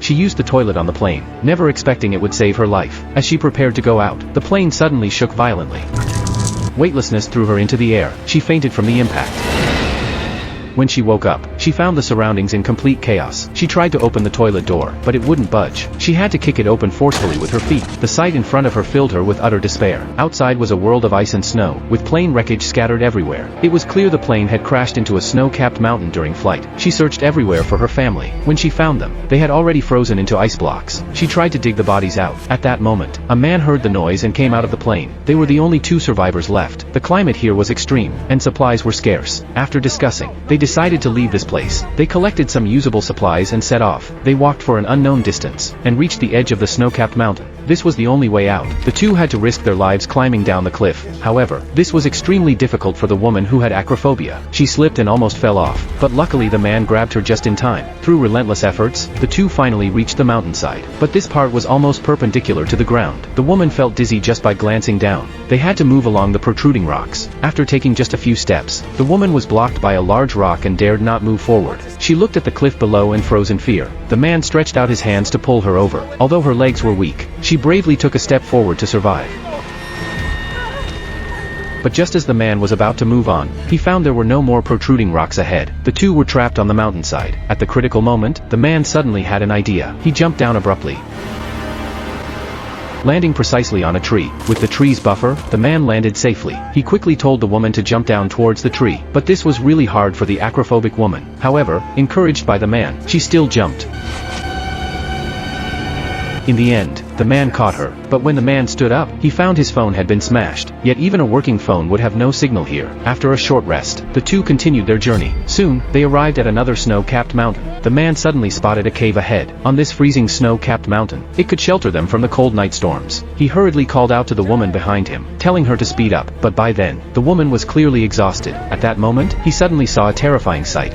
she used the toilet on the plane, never expecting it would save her life. As she prepared to go out, the plane suddenly shook violently. Weightlessness threw her into the air. She fainted from the impact. When she woke up, she found the surroundings in complete chaos. She tried to open the toilet door, but it wouldn't budge. She had to kick it open forcefully with her feet. The sight in front of her filled her with utter despair. Outside was a world of ice and snow, with plane wreckage scattered everywhere. It was clear the plane had crashed into a snow-capped mountain during flight. She searched everywhere for her family. When she found them, they had already frozen into ice blocks. She tried to dig the bodies out. At that moment, a man heard the noise and came out of the plane. They were the only 2 survivors left. The climate here was extreme, and supplies were scarce. After discussing, they decided to leave this place. They collected some usable supplies and set off. They walked for an unknown distance, and reached the edge of the snow-capped mountain. This was the only way out. The 2 had to risk their lives climbing down the cliff. However, this was extremely difficult for the woman who had acrophobia. She slipped and almost fell off, but luckily the man grabbed her just in time. Through relentless efforts, the 2 finally reached the mountainside. But this part was almost perpendicular to the ground. The woman felt dizzy just by glancing down. They had to move along the protruding rocks. After taking just a few steps, the woman was blocked by a large rock and dared not move forward. She looked at the cliff below and froze in fear. The man stretched out his hands to pull her over. Although her legs were weak, she bravely took a step forward to survive. But just as the man was about to move on, he found there were no more protruding rocks ahead. The 2 were trapped on the mountainside. At the critical moment, the man suddenly had an idea. He jumped down abruptly, landing precisely on a tree. With the tree's buffer, the man landed safely. He quickly told the woman to jump down towards the tree, but this was really hard for the acrophobic woman. However, encouraged by the man, she still jumped. In the end, the man caught her, but when the man stood up, he found his phone had been smashed. Yet even a working phone would have no signal here. After a short rest, the 2 continued their journey. Soon, they arrived at another snow-capped mountain. The man suddenly spotted a cave ahead. On this freezing snow-capped mountain, it could shelter them from the cold night storms. He hurriedly called out to the woman behind him, telling her to speed up, but by then, the woman was clearly exhausted. At that moment, he suddenly saw a terrifying sight.